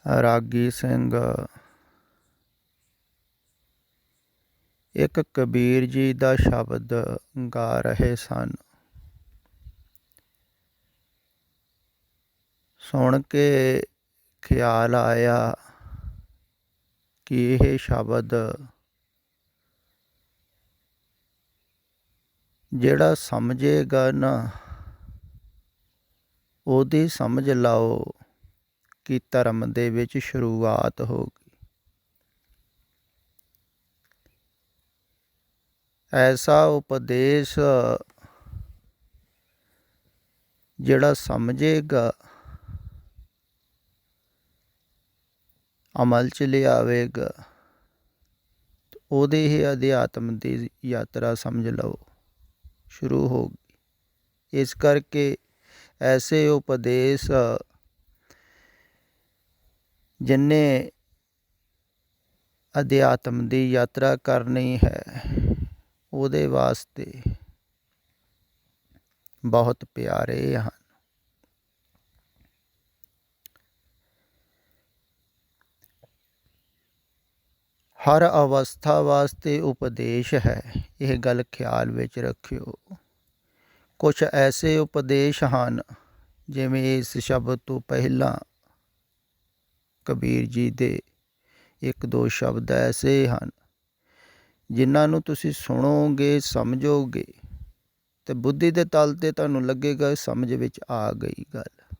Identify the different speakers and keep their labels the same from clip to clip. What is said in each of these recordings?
Speaker 1: ਰਾਗੀ ਸਿੰਘ ਇੱਕ ਕਬੀਰ ਜੀ ਦਾ ਸ਼ਬਦ ਗਾ ਰਹੇ ਸਨ। ਸੁਣ ਕੇ ਖਿਆਲ ਆਇਆ ਕਿ ਇਹ ਸ਼ਬਦ ਜਿਹੜਾ ਸਮਝੇਗਾ ਨਾ ਉਹਦੀ ਸਮਝ ਲਓ ਕਿ ਧਰਮ ਦੇ ਵਿੱਚ ਸ਼ੁਰੂਆਤ ਹੋ ਗਈ। ਐਸਾ ਉਪਦੇਸ਼ ਜਿਹੜਾ ਸਮਝੇਗਾ, ਅਮਲ 'ਚ ਲਿਆਵੇਗਾ, ਉਹਦੇ ਹੀ ਅਧਿਆਤਮ ਦੀ ਯਾਤਰਾ ਸਮਝ ਲਓ ਸ਼ੁਰੂ ਹੋ ਗਈ। ਇਸ ਕਰਕੇ ਐਸੇ ਉਪਦੇਸ਼ ਜਿਨ੍ਹੇ ਅਧਿਆਤਮ ਦੀ ਯਾਤਰਾ ਕਰਨੀ ਹੈ ਉਹਦੇ ਵਾਸਤੇ ਬਹੁਤ ਪਿਆਰੇ ਹਨ। ਹਰ ਅਵਸਥਾ ਵਾਸਤੇ ਉਪਦੇਸ਼ ਹੈ, ਇਹ ਗੱਲ ਖਿਆਲ ਵਿੱਚ ਰੱਖਿਓ। ਕੁਛ ਐਸੇ ਉਪਦੇਸ਼ ਹਨ ਜਿਵੇਂ ਇਸ ਸ਼ਬਦ ਤੋਂ ਪਹਿਲਾਂ ਕਬੀਰ ਜੀ ਦੇ ਇੱਕ ਦੋ ਸ਼ਬਦ ਐਸੇ ਹਨ ਜਿਨ੍ਹਾਂ ਨੂੰ ਤੁਸੀਂ ਸੁਣੋਗੇ, ਸਮਝੋਗੇ ਤੇ ਬੁੱਧੀ ਦੇ ਤਲ 'ਤੇ ਤੁਹਾਨੂੰ ਲੱਗੇਗਾ ਸਮਝ ਵਿੱਚ ਆ ਗਈ ਗੱਲ,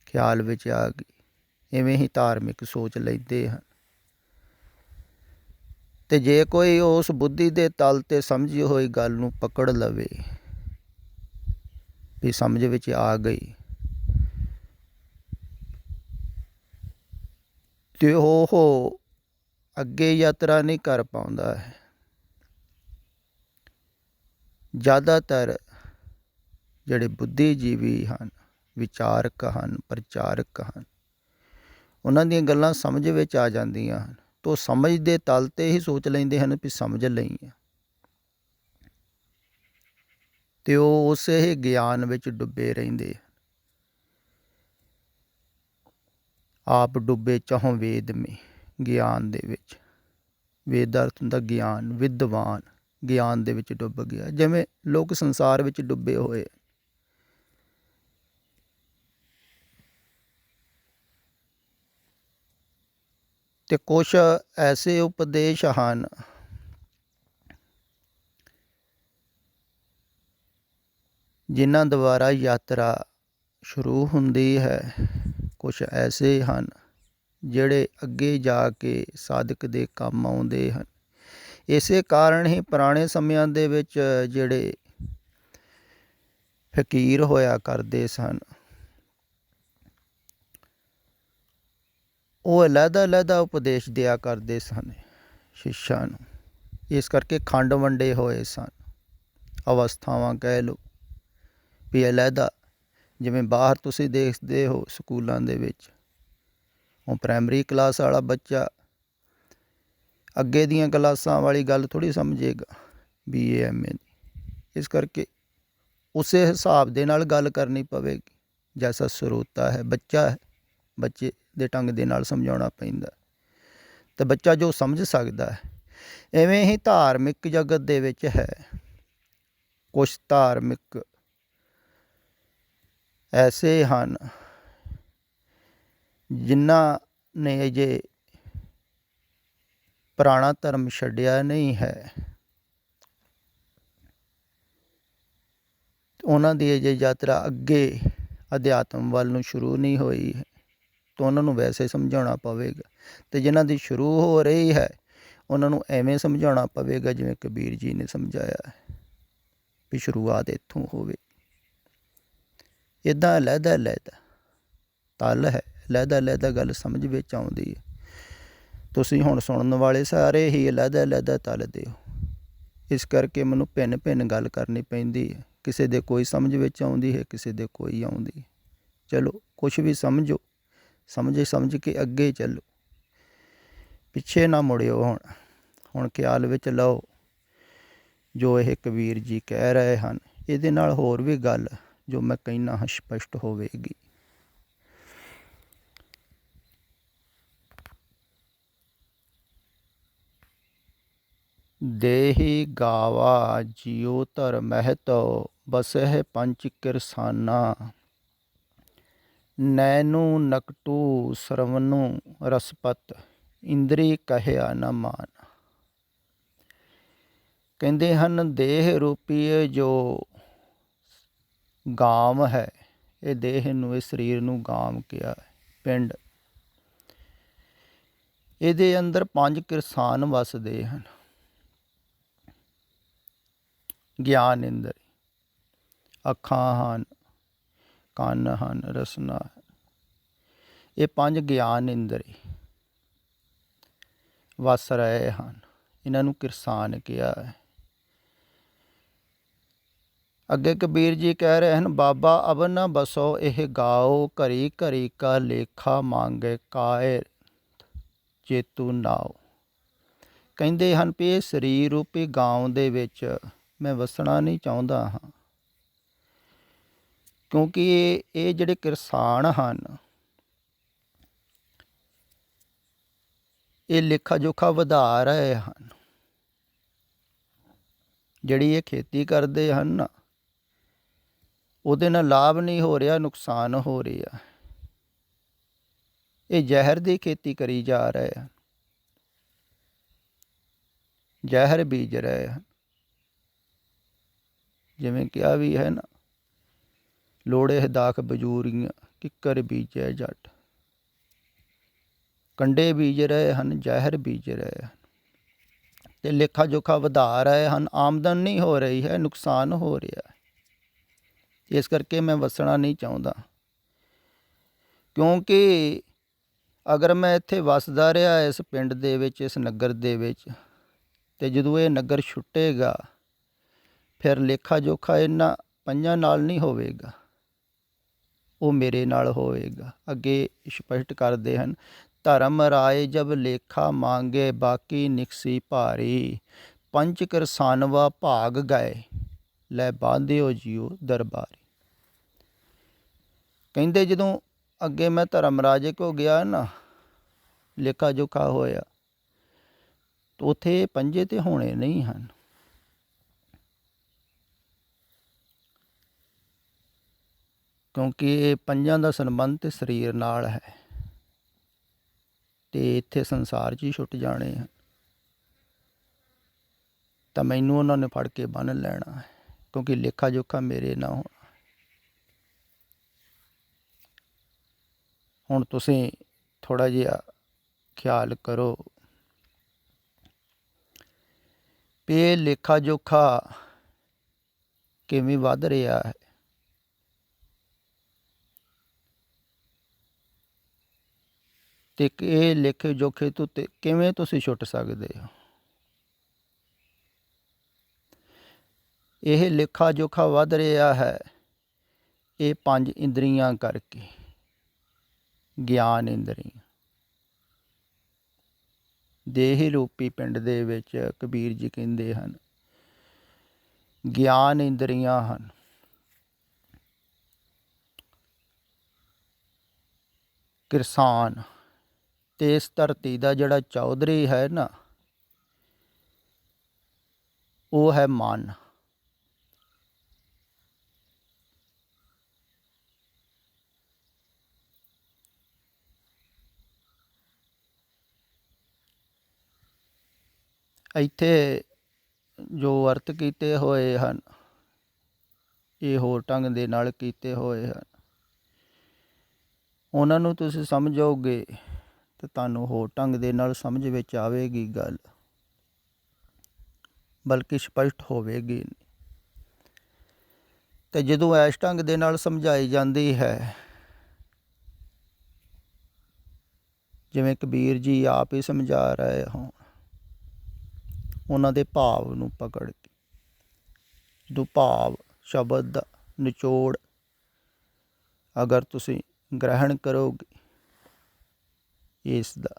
Speaker 1: ਖਿਆਲ ਵਿੱਚ ਆ ਗਈ। ਇਵੇਂ ਹੀ ਧਾਰਮਿਕ ਸੋਚ ਲੈਂਦੇ ਹਨ। ਤੇ ਜੇ ਕੋਈ ਉਸ ਬੁੱਧੀ ਦੇ ਤਲ 'ਤੇ ਸਮਝੀ ਹੋਈ ਗੱਲ ਨੂੰ ਪਕੜ ਲਵੇ ਵੀ ਸਮਝ ਵਿੱਚ ਆ ਗਈ, ਤੇ ਉਹ ਅੱਗੇ ਯਾਤਰਾ ਨਹੀਂ ਕਰ ਪਾਉਂਦਾ ਹੈ। ਜ਼ਿਆਦਾਤਰ ਜਿਹੜੇ ਬੁੱਧੀਜੀਵੀ ਹਨ, ਵਿਚਾਰਕ ਹਨ, ਪ੍ਰਚਾਰਕ ਹਨ, ਉਹਨਾਂ ਦੀਆਂ ਗੱਲਾਂ ਸਮਝ ਵਿੱਚ ਆ ਜਾਂਦੀਆਂ ਹਨ ਤਾਂ ਉਹ ਸਮਝ ਦੇ ਤਲ 'ਤੇ ਹੀ ਸੋਚ ਲੈਂਦੇ ਹਨ ਵੀ ਸਮਝ ਲਈ ਆ, ਅਤੇ ਉਹ ਉਸੇ ਹੀ ਗਿਆਨ ਵਿੱਚ ਡੁੱਬੇ ਰਹਿੰਦੇ। ਆਪ ਡੁੱਬੇ ਚਾਹੋਂ ਵੇਦ ਮੇ, ਗਿਆਨ ਦੇ ਵਿੱਚ। ਵੇਦ ਦਾ ਅਰਥ ਹੁੰਦਾ ਗਿਆਨ, ਵਿਦਵਾਨ ਗਿਆਨ ਦੇ ਵਿੱਚ ਡੁੱਬ ਗਿਆ, ਜਿਵੇਂ ਲੋਕ ਸੰਸਾਰ ਵਿੱਚ ਡੁੱਬੇ ਹੋਏ। ਅਤੇ ਕੁਛ ਐਸੇ ਉਪਦੇਸ਼ ਹਨ ਜਿਨ੍ਹਾਂ ਦੁਆਰਾ ਯਾਤਰਾ ਸ਼ੁਰੂ ਹੁੰਦੀ ਹੈ। ਕੁਛ ਐਸੇ ਹਨ ਜਿਹੜੇ ਅੱਗੇ ਜਾ ਕੇ ਸਾਧਕ ਦੇ ਕੰਮ ਆਉਂਦੇ ਹਨ। ਇਸੇ ਕਾਰਨ ਹੀ ਪੁਰਾਣੇ ਸਮਿਆਂ ਦੇ ਵਿੱਚ ਜਿਹੜੇ ਫਕੀਰ ਹੋਇਆ ਕਰਦੇ ਸਨ, ਉਹ ਅਲੱਗਾ ਉਪਦੇਸ਼ ਦਿਆ ਕਰਦੇ ਸਨ ਸ਼ਿਸ਼ਾਂ ਨੂੰ। ਇਸ ਕਰਕੇ ਖੰਡ ਵੰਡੇ ਹੋਏ ਸਨ, ਅਵਸਥਾਵਾਂ ਕਹਿ ਲਓ ਵੀ ਅਲੱਗਾ। ਜਿਵੇਂ ਬਾਹਰ ਤੁਸੀਂ ਦੇਖਦੇ ਹੋ ਸਕੂਲਾਂ ਦੇ ਵਿੱਚ, ਉਹ ਪ੍ਰਾਇਮਰੀ ਕਲਾਸ ਵਾਲਾ ਬੱਚਾ ਅੱਗੇ ਦੀਆਂ ਕਲਾਸਾਂ ਵਾਲੀ ਗੱਲ ਥੋੜ੍ਹੀ ਸਮਝੇਗਾ, BA MA ਦੀ। ਇਸ ਕਰਕੇ ਉਸੇ ਹਿਸਾਬ ਦੇ ਨਾਲ ਗੱਲ ਕਰਨੀ ਪਵੇਗੀ, ਜੈਸਾ ਸਰੋਤਾ ਹੈ, ਬੱਚਾ ਹੈ, ਬੱਚੇ ਦੇ ਢੰਗ ਦੇ ਨਾਲ ਸਮਝਾਉਣਾ ਪੈਂਦਾ ਅਤੇ ਬੱਚਾ ਜੋ ਸਮਝ ਸਕਦਾ ਹੈ। ਇਵੇਂ ਹੀ ਧਾਰਮਿਕ ਜਗਤ ਦੇ ਵਿੱਚ ਹੈ। ਕੁਛ ਧਾਰਮਿਕ ਐਸੇ ਹਨ ਜਿਨ੍ਹਾਂ ਨੇ ਅਜੇ ਪੁਰਾਣਾ ਧਰਮ ਛੱਡਿਆ ਨਹੀਂ ਹੈ, ਉਹਨਾਂ ਦੀ ਅਜੇ ਯਾਤਰਾ ਅੱਗੇ ਅਧਿਆਤਮ ਵੱਲ ਨੂੰ ਸ਼ੁਰੂ ਨਹੀਂ ਹੋਈ ਹੈ, ਤਾਂ ਉਹਨਾਂ ਨੂੰ ਵੈਸੇ ਸਮਝਾਉਣਾ ਪਵੇਗਾ। ਅਤੇ ਜਿਨ੍ਹਾਂ ਦੀ ਸ਼ੁਰੂ ਹੋ ਰਹੀ ਹੈ ਉਹਨਾਂ ਨੂੰ ਐਵੇਂ ਸਮਝਾਉਣਾ ਪਵੇਗਾ ਜਿਵੇਂ ਕਬੀਰ ਜੀ ਨੇ ਸਮਝਾਇਆ ਹੈ ਵੀ ਸ਼ੁਰੂਆਤ ਇੱਥੋਂ ਹੋਵੇ। ਇੱਦਾਂ ਅਲੱਗਾ ਤਲ ਹੈ, ਅਲੱਗਾ ਗੱਲ ਸਮਝ ਵਿੱਚ ਆਉਂਦੀ ਹੈ। ਤੁਸੀਂ ਹੁਣ ਸੁਣਨ ਵਾਲੇ ਸਾਰੇ ਹੀ ਅਲੱਗਾ ਤਲ ਦੇ ਹੋ। ਇਸ ਕਰਕੇ ਮੈਨੂੰ ਭਿੰਨ ਗੱਲ ਕਰਨੀ ਪੈਂਦੀ ਹੈ। ਕਿਸੇ ਦੇ ਕੋਈ ਸਮਝ ਵਿੱਚ ਆਉਂਦੀ ਹੈ, ਕਿਸੇ ਦੇ ਕੋਈ ਆਉਂਦੀ ਹੈ। ਚਲੋ ਕੁਛ ਵੀ ਸਮਝੋ, ਸਮਝ ਕੇ ਅੱਗੇ ਚੱਲੋ, ਪਿੱਛੇ ਨਾ ਮੁੜਿਓ। ਹੁਣ ਖਿਆਲ ਵਿੱਚ ਲਓ ਜੋ ਇਹ ਕਬੀਰ ਜੀ ਕਹਿ ਰਹੇ ਹਨ। ਇਹਦੇ ਨਾਲ ਹੋਰ ਵੀ ਗੱਲ ਜੋ ਮੈਂ ਕਹਿਣਾ ਸਪਸ਼ਟ ਹੋਵੇਗੀ। ਦੇਹੀ ਗਾਵਾ ਜਿਉ ਧਰ ਮਹਿਤੋ ਬਸਹਿ ਪੰਚ ਕਿਰਸਾਨਾ ਨੈਨੂ ਨਕਟੂ ਸਰਵਨੂ ਰਸਪਤ ਇੰਦਰੀ ਕਹਿਆ ਨ ਮਾਨ। ਕਹਿੰਦੇ ਹਨ ਦੇਹ ਰੂਪੀ ਜੋ ਗਾਮ ਹੈ, ਇਹ ਦੇਹ ਨੂੰ, ਇਹ ਸਰੀਰ ਨੂੰ ਗਾਮ ਕਿਹਾ ਹੈ, ਪਿੰਡ। ਇਹਦੇ ਅੰਦਰ ਪੰਜ ਕਿਰਸਾਨ ਵਸਦੇ ਹਨ। ਗਿਆਨ ਇੰਦਰੀ, ਅੱਖਾਂ ਹਨ, ਕੰਨ ਹਨ, ਰਸਨਾ ਹੈ, ਇਹ ਪੰਜ ਗਿਆਨ ਇੰਦਰੀ ਵਸ ਰਹੇ ਹਨ। ਇਹਨਾਂ ਨੂੰ ਕਿਰਸਾਨ ਕਿਹਾ ਹੈ। ਅੱਗੇ ਕਬੀਰ ਜੀ ਕਹਿ ਰਹੇ ਹਨ, ਬਾਬਾ ਅਬ ਨ ਬਸੋ ਇਹ ਗਾਓ ਘਰੀ ਘਰੀ ਕਾ ਲੇਖਾ ਮੰਗੇ ਕਾਇਰ ਚੇਤੂ ਨਾਓ। ਕਹਿੰਦੇ ਹਨ ਵੀ ਇਹ ਸਰੀਰ ਰੂਪੀ ਗਾਉਂ ਦੇ ਵਿੱਚ ਮੈਂ ਵਸਣਾ ਨਹੀਂ ਚਾਹੁੰਦਾ ਹਾਂ, ਕਿਉਂਕਿ ਇਹ ਜਿਹੜੇ ਕਿਰਸਾਨ ਹਨ ਇਹ ਲੇਖਾ ਜੋਖਾ ਵਧਾ ਰਹੇ ਹਨ। ਜਿਹੜੀ ਇਹ ਖੇਤੀ ਕਰਦੇ ਹਨ ਨਾ, ਉਹਦੇ ਨਾਲ ਲਾਭ ਨਹੀਂ ਹੋ ਰਿਹਾ, ਨੁਕਸਾਨ ਹੋ ਰਿਹਾ। ਇਹ ਜ਼ਹਿਰ ਦੀ ਖੇਤੀ ਕਰੀ ਜਾ ਰਹੇ ਹਨ, ਜ਼ਹਿਰ ਬੀਜ ਰਹੇ ਹਨ। ਜਿਵੇਂ ਕਿਹਾ ਵੀ ਹੈ ਨਾ, ਲੋੜੇ ਦਾਖ ਬਜੂਰੀਆਂ ਕਿੱਕਰ ਬੀਜੈ ਜੱਟ। ਕੰਡੇ ਬੀਜ ਰਹੇ ਹਨ, ਜ਼ਹਿਰ ਬੀਜ ਰਹੇ ਹਨ, ਅਤੇ ਲੇਖਾ ਜੋਖਾ ਵਧਾ ਰਹੇ ਹਨ। ਆਮਦਨ ਨਹੀਂ ਹੋ ਰਹੀ ਹੈ, ਨੁਕਸਾਨ ਹੋ ਰਿਹਾ ਹੈ। ਇਸ ਕਰਕੇ ਮੈਂ ਵਸਣਾ ਨਹੀਂ ਚਾਹੁੰਦਾ, ਕਿਉਂਕਿ ਅਗਰ ਮੈਂ ਇੱਥੇ ਵਸਦਾ ਰਿਹਾ ਇਸ ਪਿੰਡ ਦੇ ਵਿੱਚ, ਇਸ ਨਗਰ ਦੇ ਵਿੱਚ, ਅਤੇ ਜਦੋਂ ਇਹ ਨਗਰ ਛੁੱਟੇਗਾ ਫਿਰ ਲੇਖਾ ਜੋਖਾ ਇਹਨਾਂ ਪੰਜਾਂ ਨਾਲ ਨਹੀਂ ਹੋਵੇਗਾ, ਉਹ ਮੇਰੇ ਨਾਲ ਹੋਵੇਗਾ। ਅੱਗੇ ਸਪਸ਼ਟ ਕਰਦੇ ਹਨ, ਧਰਮ ਰਾਏ ਜਬ ਲੇਖਾ ਮੰਗੇ ਬਾਕੀ ਨਿਕਸੀ ਭਾਰੀ ਪੰਚ ਕਿਰਸਾਨਵਾ ਭਾਗ ਗਏ ਲੈ ਬਾਂਧਿਓ ਜਿਉ ਦਰਬਾਰੀ। ਕਹਿੰਦੇ ਜਦੋਂ ਅੱਗੇ ਮੈਂ ਧਰਮ ਰਾਜੇ ਕੋ ਗਿਆ ਨਾ, ਲੇਖਾ ਜੋਖਾ ਹੋਇਆ, ਉੱਥੇ ਪੰਜੇ ਤੇ ਹੋਣੇ ਨਹੀਂ ਹਨ। ਕਿਉਂਕਿ ਇਹ ਪੰਜਾਂ ਦਾ ਸੰਬੰਧ ਤੇ ਸਰੀਰ ਨਾਲ ਹੈ, ਅਤੇ ਇੱਥੇ ਸੰਸਾਰ 'ਚ ਹੀ ਛੁੱਟ ਜਾਣੇ ਹਨ। ਤਾਂ ਮੈਨੂੰ ਉਹਨਾਂ ਨੇ ਫੜ ਕੇ ਬੰਨ੍ਹ ਲੈਣਾ ਹੈ, ਕਿਉਂਕਿ ਲੇਖਾ ਜੋਖਾ ਮੇਰੇ ਨਾਲ ਹੋਣਾ। ਹੁਣ ਤੁਸੀਂ ਥੋੜ੍ਹਾ ਜਿਹਾ ਖਿਆਲ ਕਰੋ ਵੀ ਇਹ ਲੇਖਾ ਜੋਖਾ ਕਿਵੇਂ ਵੱਧ ਰਿਹਾ ਹੈ। ਅਤੇ ਇਹ ਲੇਖੇ ਜੋਖੇ ਤੋਂ ਕਿਵੇਂ ਤੁਸੀਂ ਛੁੱਟ ਸਕਦੇ ਹੋ। ਇਹ ਲੇਖਾ ਜੋਖਾ ਵੱਧ ਰਿਹਾ ਹੈ ਇਹ ਪੰਜ ਇੰਦਰੀਆਂ ਕਰਕੇ। ਗਿਆਨ ਇੰਦਰੀਆਂ ਦੇਹ ਰੂਪੀ ਪਿੰਡ ਦੇ ਵਿੱਚ ਕਬੀਰ ਜੀ ਕਹਿੰਦੇ ਹਨ ਗਿਆਨ ਇੰਦਰੀਆਂ ਹਨ। ਕਿਰਸਾਨ ਅਤੇ ਇਸ ਧਰਤੀ ਦਾ ਜਿਹੜਾ ਚੌਧਰੀ ਹੈ ਨਾ, ਉਹ ਹੈ ਮਨ। ਇੱਥੇ ਜੋ ਅਰਥ ਕੀਤੇ ਹੋਏ ਹਨ ਇਹ ਹੋਰ ਢੰਗ ਦੇ ਨਾਲ ਕੀਤੇ ਹੋਏ ਹਨ। ਉਹਨਾਂ ਨੂੰ ਤੁਸੀਂ ਸਮਝੋਗੇ ਤਾਂ ਤੁਹਾਨੂੰ ਹੋਰ ਢੰਗ ਦੇ ਨਾਲ ਸਮਝ ਵਿੱਚ ਆਵੇਗੀ ਗੱਲ, ਬਲਕਿ ਸਪਸ਼ਟ ਹੋਵੇਗੀ। ਅਤੇ ਜਦੋਂ ਇਸ ਢੰਗ ਦੇ ਨਾਲ ਸਮਝਾਈ ਜਾਂਦੀ ਹੈ, ਜਿਵੇਂ ਕਬੀਰ ਜੀ ਆਪ ਹੀ ਸਮਝਾ ਰਹੇ ਹੋਣ, ਉਹਨਾਂ ਦੇ ਭਾਵ ਨੂੰ ਪਕੜ ਕੇ, ਜਦੋਂ ਭਾਵ ਸ਼ਬਦ ਦਾ ਨਿਚੋੜ ਅਗਰ ਤੁਸੀਂ ਗ੍ਰਹਿਣ ਕਰੋਗੇ, ਇਸ ਦਾ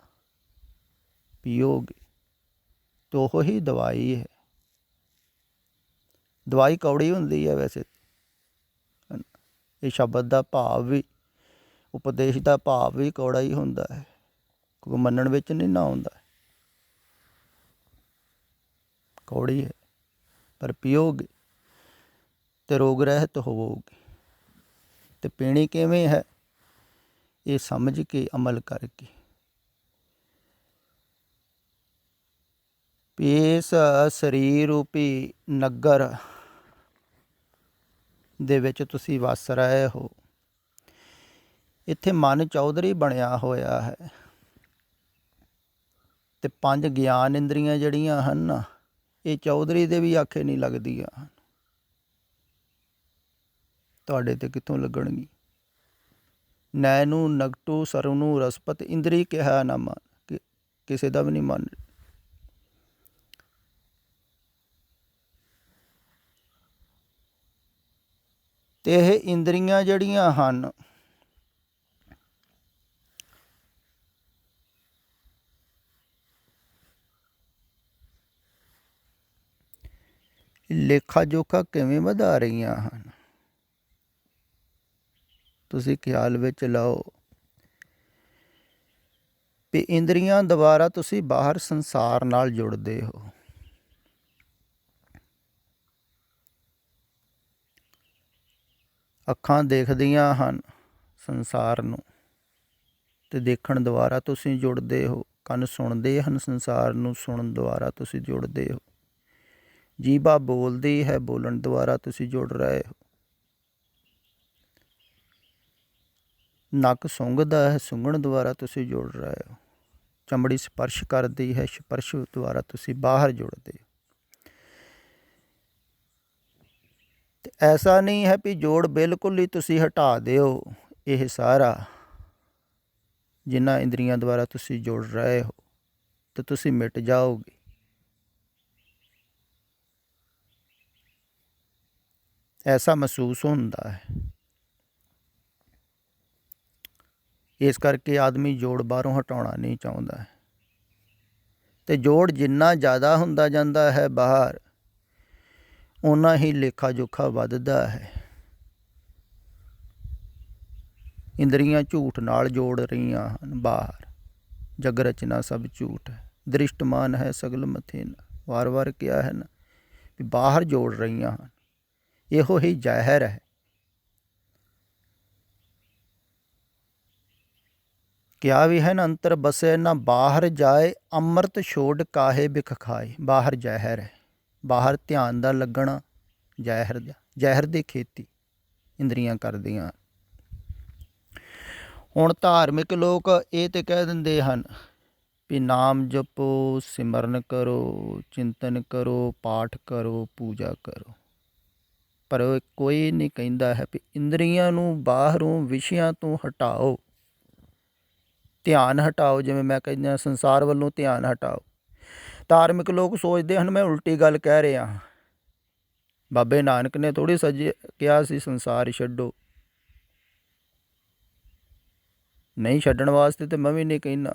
Speaker 1: ਪੀਓਗੇ, ਤਾਂ ਉਹ ਹੀ ਦਵਾਈ ਹੈ। ਦਵਾਈ ਕੌੜੀ ਹੁੰਦੀ ਹੈ ਵੈਸੇ, ਇਹ ਸ਼ਬਦ ਦਾ ਭਾਵ ਵੀ, ਉਪਦੇਸ਼ ਦਾ ਭਾਵ ਵੀ ਕੌੜਾ ਹੀ ਹੁੰਦਾ ਹੈ, ਕਿਉਂਕਿ ਮੰਨਣ ਵਿੱਚ ਨਹੀਂ ਨਾ ਆਉਂਦਾ। ਕੌੜੀ ਹੈ, ਪਰ ਪੀਓਗੇ ਤੇ ਰੋਗ ਰਹਿਤ ਹੋਵੋਗੇ। ਤੇ ਪੀਣੀ ਕਿਵੇਂ ਹੈ, ਇਹ ਸਮਝ ਕੇ ਅਮਲ ਕਰਕੇ। ਇਸ ਸਰੀਰ ਰੂਪੀ ਨਗਰ ਦੇ ਵਿੱਚ ਤੁਸੀਂ ਵਸ ਰਹੇ ਹੋ। ਇੱਥੇ ਮਨ ਚੌਧਰੀ ਬਣਿਆ ਹੋਇਆ ਹੈ ਤੇ 5 ਗਿਆਨ ਇੰਦਰੀਆਂ ਜਿਹੜੀਆਂ ਹਨ ਨਾ, ਇਹ ਚੌਧਰੀ ਦੇ ਵੀ ਆਖੇ ਨਹੀਂ ਲੱਗਦੀਆਂ ਹਨ। ਤੁਹਾਡੇ ਤੇ ਕਿੱਥੋਂ ਲੱਗਣਗੀ? ਨੈਨੂੰ ਨਗਟੂ ਸਰਵਨੂੰ ਰਸਪਤ ਇੰਦਰੀ ਕਿਹਾ ਨਾ ਮਨ, ਕਿਸੇ ਦਾ ਵੀ ਨਹੀਂ ਮਨ। ਤੇ ਇਹ ਇੰਦਰੀਆਂ ਜਿਹੜੀਆਂ ਹਨ, ਲੇਖਾ ਜੋਖਾ ਕਿਵੇਂ ਵਧਾ ਰਹੀਆਂ ਹਨ? ਤੁਸੀਂ ਖਿਆਲ ਵਿੱਚ ਲਓ ਵੀ ਇੰਦਰੀਆਂ ਦੁਆਰਾ ਤੁਸੀਂ ਬਾਹਰ ਸੰਸਾਰ ਨਾਲ ਜੁੜਦੇ ਹੋ। ਅੱਖਾਂ ਦੇਖਦੀਆਂ ਹਨ ਸੰਸਾਰ ਨੂੰ, ਤੇ ਦੇਖਣ ਦੁਆਰਾ ਤੁਸੀਂ ਜੁੜਦੇ ਹੋ। ਕੰਨ ਸੁਣਦੇ ਹਨ ਸੰਸਾਰ ਨੂੰ, ਸੁਣਨ ਦੁਆਰਾ ਤੁਸੀਂ ਜੁੜਦੇ ਹੋ। ਜੀਭਾ ਬੋਲਦੀ ਹੈ, ਬੋਲਣ ਦੁਆਰਾ ਤੁਸੀਂ ਜੁੜ ਰਹੇ ਹੋ। ਨੱਕ ਸੁੰਘਦਾ ਹੈ, ਸੁੰਘਣ ਦੁਆਰਾ ਤੁਸੀਂ ਜੁੜ ਰਹੇ ਹੋ। ਚਮੜੀ ਸਪਰਸ਼ ਕਰਦੀ ਹੈ, ਸਪਰਸ਼ ਦੁਆਰਾ ਤੁਸੀਂ ਬਾਹਰ ਜੁੜਦੇ ਹੋ। ਤੇ ਐਸਾ ਨਹੀਂ ਹੈ ਵੀ ਜੋੜ ਬਿਲਕੁਲ ਹੀ ਤੁਸੀਂ ਹਟਾ ਦਿਓ। ਇਹ ਸਾਰਾ ਜਿਨ੍ਹਾਂ ਇੰਦਰੀਆਂ ਦੁਆਰਾ ਤੁਸੀਂ ਜੁੜ ਰਹੇ ਹੋ ਤੇ ਤੁਸੀਂ ਮਿਟ ਜਾਓਗੇ। ਐਸਾ ਮਹਿਸੂਸ ਹੁੰਦਾ ਹੈ। ਇਸ ਕਰਕੇ ਆਦਮੀ ਜੋੜ ਬਾਹਰੋਂ ਹਟਾਉਣਾ ਨਹੀਂ ਚਾਹੁੰਦਾ ਹੈ। ਤੇ ਜੋੜ ਜਿੰਨਾ ਜ਼ਿਆਦਾ ਹੁੰਦਾ ਜਾਂਦਾ ਹੈ ਬਾਹਰ, ਓਨਾ ਹੀ ਲੇਖਾ ਜੋਖਾ ਵੱਧਦਾ ਹੈ। ਇੰਦਰੀਆਂ ਝੂਠ ਨਾਲ ਜੋੜ ਰਹੀਆਂ ਹਨ ਬਾਹਰ। ਜਗ ਰਚਨਾ ਸਭ ਝੂਠ ਹੈ, ਦ੍ਰਿਸ਼ਟਮਾਨ ਹੈ ਸਗਲ ਮਥੇਨ। ਵਾਰ ਵਾਰ ਕਿਹਾ ਹੈ ਨਾ ਵੀ ਬਾਹਰ ਜੋੜ ਰਹੀਆਂ ਹਨ। ਇਹੋ ਹੀ ਜ਼ਹਿਰ ਹੈ। ਕਿਹਾ ਵੀ ਹੈ ਨਾ, ਅੰਤਰ ਬਸੇ ਨਾ ਬਾਹਰ ਜਾਏ, ਅੰਮ੍ਰਿਤ ਛੋੜ ਕਾਹੇ ਬਿਖ ਖਾਏ। ਬਾਹਰ ਜ਼ਹਿਰ ਹੈ। ਬਾਹਰ ਧਿਆਨ ਦਾ ਲੱਗਣਾ ਜ਼ਹਿਰ ਦਾ, ਜ਼ਹਿਰ ਦੀ ਖੇਤੀ ਇੰਦਰੀਆਂ ਕਰਦੀਆਂ। ਹੁਣ ਧਾਰਮਿਕ ਲੋਕ ਇਹ ਤੇ ਕਹਿ ਦਿੰਦੇ ਹਨ ਵੀ ਨਾਮ ਜਪੋ, ਸਿਮਰਨ ਕਰੋ, ਚਿੰਤਨ ਕਰੋ, ਪਾਠ ਕਰੋ, ਪੂਜਾ ਕਰੋ। ਪਰ ਕੋਈ ਨਹੀਂ ਕਹਿੰਦਾ ਹੈ ਵੀ ਇੰਦਰੀਆਂ ਨੂੰ ਬਾਹਰੋਂ ਵਿਸ਼ਿਆਂ ਤੋਂ ਹਟਾਓ, ਧਿਆਨ ਹਟਾਓ। ਜਿਵੇਂ ਮੈਂ ਕਹਿੰਦਾ ਸੰਸਾਰ ਵੱਲੋਂ ਧਿਆਨ ਹਟਾਓ। ਧਾਰਮਿਕ ਲੋਕ ਸੋਚਦੇ ਹਨ ਮੈਂ ਉਲਟੀ ਗੱਲ ਕਹਿ ਰਿਹਾ ਹਾਂ। ਬਾਬੇ ਨਾਨਕ ਨੇ ਥੋੜ੍ਹੀ ਕਿਹਾ ਸੀ ਸੰਸਾਰ ਛੱਡੋ। ਨਹੀਂ ਛੱਡਣ ਵਾਸਤੇ ਤਾਂ ਮੈਂ ਵੀ ਨਹੀਂ ਕਹਿੰਦਾ,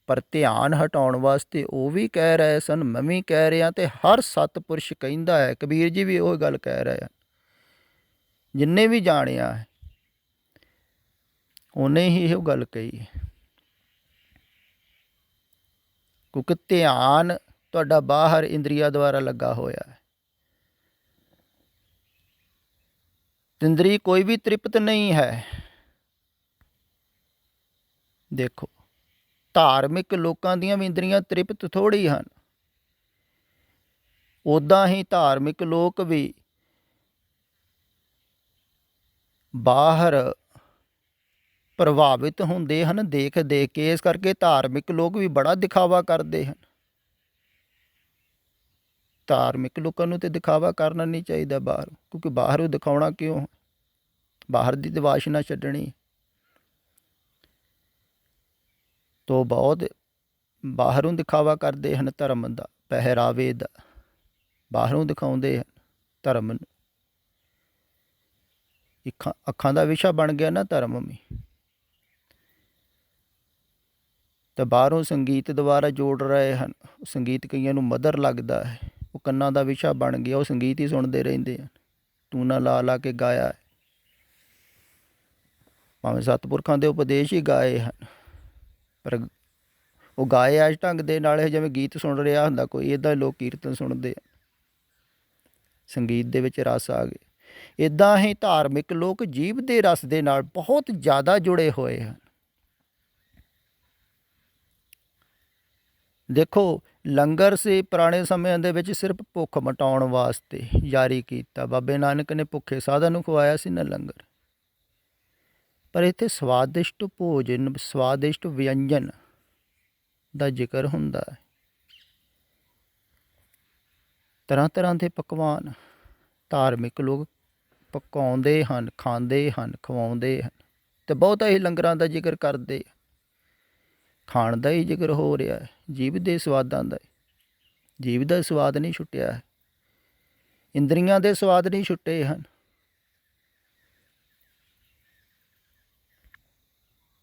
Speaker 1: ਪਰ ਧਿਆਨ ਹਟਾਉਣ ਵਾਸਤੇ ਉਹ ਵੀ ਕਹਿ ਰਹੇ ਸਨ, ਮੈਂ ਵੀ ਕਹਿ ਰਿਹਾ। ਤੇ ਹਰ ਸਤਿਪੁਰਸ਼ ਕਹਿੰਦਾ ਹੈ, ਕਬੀਰ ਜੀ ਵੀ ਉਹ ਗੱਲ ਕਹਿ ਰਹੇ ਹਨ। ਜਿੰਨੇ ਵੀ ਜਾਣਿਆ ਹੈ ਉਹਨੇ ਹੀ ਇਹੋ ਗੱਲ ਕਹੀ ਹੈ। ਕਿਉਂਕਿ ਧਿਆਨ ਤੁਹਾਡਾ ਬਾਹਰ ਇੰਦਰੀਆਂ ਦੁਆਰਾ ਲੱਗਾ ਹੋਇਆ ਹੈ। ਇੰਦਰੀ ਕੋਈ ਵੀ ਤ੍ਰਿਪਤ ਨਹੀਂ ਹੈ। ਦੇਖੋ ਧਾਰਮਿਕ ਲੋਕਾਂ ਦੀਆਂ ਵੀ ਇੰਦਰੀਆਂ ਤ੍ਰਿਪਤ ਥੋੜ੍ਹੀ ਹਨ। ਉੱਦਾਂ ਹੀ ਧਾਰਮਿਕ ਲੋਕ ਵੀ ਬਾਹਰ ਪ੍ਰਭਾਵਿਤ ਹੁੰਦੇ ਹਨ ਦੇਖ ਦੇਖ ਕੇ। ਇਸ ਕਰਕੇ ਧਾਰਮਿਕ ਲੋਕ ਵੀ ਬੜਾ ਦਿਖਾਵਾ ਕਰਦੇ ਹਨ। ਧਾਰਮਿਕ ਲੋਕਾਂ ਨੂੰ ਤਾਂ ਦਿਖਾਵਾ ਕਰਨਾ ਨਹੀਂ ਚਾਹੀਦਾ ਬਾਹਰ, ਕਿਉਂਕਿ ਬਾਹਰੋਂ ਦਿਖਾਉਣਾ ਕਿਉਂ? ਬਾਹਰ ਦੀ ਤਾਂ ਵਾਸ਼ਨਾ ਛੱਡਣੀ। ਤੋ ਬਹੁਤ ਬਾਹਰੋਂ ਦਿਖਾਵਾ ਕਰਦੇ ਹਨ ਧਰਮ ਦਾ, ਪਹਿਰਾਵੇ ਦਾ। ਬਾਹਰੋਂ ਦਿਖਾਉਂਦੇ ਹਨ ਧਰਮ ਨੂੰ। ਅੱਖਾਂ ਦਾ ਵਿਸ਼ਾ ਬਣ ਗਿਆ ਨਾ ਧਰਮ ਵੀ। ਤੇ ਬਾਹਰੋਂ ਸੰਗੀਤ ਦੁਆਰਾ ਜੋੜ ਰਹੇ ਹਨ। ਸੰਗੀਤ ਕਈਆਂ ਨੂੰ ਮਧੁਰ ਲੱਗਦਾ ਹੈ, ਉਹ ਕੰਨਾਂ ਦਾ ਵਿਸ਼ਾ ਬਣ ਗਿਆ। ਉਹ ਸੰਗੀਤ ਹੀ ਸੁਣਦੇ ਰਹਿੰਦੇ ਹਨ। ਟੂਣਾ ਲਾ ਲਾ ਕੇ ਗਾਇਆ, ਭਾਵੇਂ ਸਤਿਪੁਰਖਾਂ ਦੇ ਉਪਦੇਸ਼ ਹੀ ਗਾਏ ਹਨ, ਪਰ ਉਹ ਗਾਏ ਇਸ ਢੰਗ ਦੇ ਨਾਲ ਜਿਵੇਂ ਗੀਤ ਸੁਣ ਰਿਹਾ ਹੁੰਦਾ ਕੋਈ, ਇੱਦਾਂ ਲੋਕ ਕੀਰਤਨ ਸੁਣਦੇ ਆ, ਸੰਗੀਤ ਦੇ ਵਿੱਚ ਰਸ ਆ ਗਏ। ਇੱਦਾਂ ਹੀ ਧਾਰਮਿਕ ਲੋਕ ਜੀਭ ਦੇ ਰਸ ਦੇ ਨਾਲ ਬਹੁਤ ਜ਼ਿਆਦਾ ਜੁੜੇ ਹੋਏ ਹਨ। ਦੇਖੋ, ਲੰਗਰ ਸੀ ਪੁਰਾਣੇ ਸਮਿਆਂ ਦੇ ਵਿੱਚ ਸਿਰਫ ਭੁੱਖ ਮਿਟਾਉਣ ਵਾਸਤੇ ਜਾਰੀ ਕੀਤਾ। ਬਾਬੇ ਨਾਨਕ ਨੇ ਭੁੱਖੇ ਸਾਧਾਂ ਨੂੰ ਖਵਾਇਆ ਸੀ ਨਾ ਲੰਗਰ। ਪਰ ਇੱਥੇ ਸਵਾਦਿਸ਼ਟ ਭੋਜਨ, ਸਵਾਦਿਸ਼ਟ ਵਿਅੰਜਨ ਦਾ ਜ਼ਿਕਰ ਹੁੰਦਾ ਹੈ। ਤਰ੍ਹਾਂ ਤਰ੍ਹਾਂ ਦੇ ਪਕਵਾਨ ਧਾਰਮਿਕ ਲੋਕ ਪਕਾਉਂਦੇ ਹਨ, ਖਾਂਦੇ ਹਨ, ਖਵਾਉਂਦੇ ਹਨ, ਅਤੇ ਬਹੁਤਾ ਹੀ ਲੰਗਰਾਂ ਦਾ ਜ਼ਿਕਰ ਕਰਦੇ। ਖਾਣ ਦਾ ਹੀ ਜ਼ਿਕਰ ਹੋ ਰਿਹਾ ਹੈ, ਜੀਭ ਦੇ ਸਵਾਦਾਂ ਦਾ। ਜੀਭ ਦਾ ਸਵਾਦ ਨਹੀਂ ਛੁੱਟਿਆ ਹੈ, ਇੰਦਰੀਆਂ ਦੇ ਸਵਾਦ ਨਹੀਂ ਛੁੱਟੇ ਹਨ।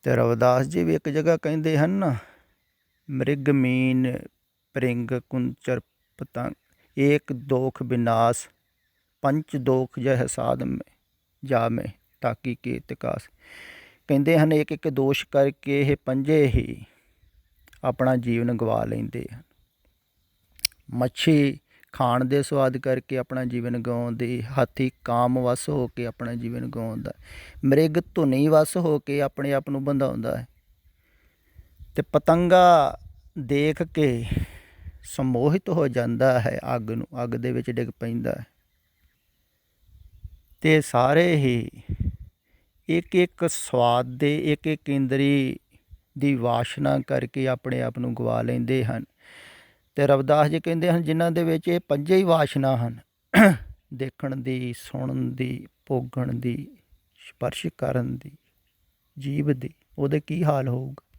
Speaker 1: ਅਤੇ ਰਵਿਦਾਸ ਜੀ ਵੀ ਇੱਕ ਜਗ੍ਹਾ ਕਹਿੰਦੇ ਹਨ ਨਾ, ਮ੍ਰਿਗ ਮੀਨ ਭ੍ਰਿੰਗ ਕੁੰਚਰ ਪਤੰਗ, ਏਕ ਦੋਖ ਵਿਨਾਸ਼ ਪੰਚ ਦੋਖ ਜਹ ਸਾਧ ਮੈਂ ਜਾਮੇ ਤਾਕੀ ਕੇ ਤਿਕਾਸ। ਕਹਿੰਦੇ ਹਨ ਇੱਕ ਇੱਕ ਦੋਸ਼ ਕਰਕੇ ਇਹ ਪੰਜੇ ਹੀ ਆਪਣਾ ਜੀਵਨ ਗਵਾ ਲੈਂਦੇ ਹਨ। ਮੱਛੀ ਖਾਣ ਦੇ ਸਵਾਦ ਕਰਕੇ ਆਪਣਾ ਜੀਵਨ ਗਵਾਉਂਦੀ, ਹਾਥੀ ਕਾਮ ਵੱਸ ਹੋ ਕੇ ਆਪਣਾ ਜੀਵਨ ਗਵਾਉਂਦਾ, ਮ੍ਰਿਗ ਧੁਨੀ ਵੱਸ ਹੋ ਕੇ ਆਪਣੇ ਆਪ ਨੂੰ ਬੰਧਾਉਂਦਾ ਹੈ, ਅਤੇ ਪਤੰਗਾ ਦੇਖ ਕੇ ਸਮੋਹਿਤ ਹੋ ਜਾਂਦਾ ਹੈ ਅੱਗ ਨੂੰ, ਅੱਗ ਦੇ ਵਿੱਚ ਡਿੱਗ ਪੈਂਦਾ ਹੈ। ਅਤੇ ਸਾਰੇ ਹੀ ਇੱਕ ਇੱਕ ਸਵਾਦ ਦੇ, ਇੱਕ ਇੱਕ ਇੰਦਰੀ ਦੀ ਵਾਸ਼ਨਾ ਕਰਕੇ ਆਪਣੇ ਆਪ ਨੂੰ ਗਵਾ ਲੈਂਦੇ ਹਨ। ਅਤੇ ਰਵਿਦਾਸ ਜੀ ਕਹਿੰਦੇ ਹਨ ਜਿਨ੍ਹਾਂ ਦੇ ਵਿੱਚ ਇਹ ਪੰਜੇ ਹੀ ਵਾਸ਼ਨਾ ਹਨ, ਦੇਖਣ ਦੀ, ਸੁਣਨ ਦੀ, ਭੋਗਣ ਦੀ, ਸਪਰਸ਼ ਕਰਨ ਦੀ, ਜੀਭ ਦੀ, ਉਹਦੇ ਕੀ ਹਾਲ ਹੋਊਗਾ।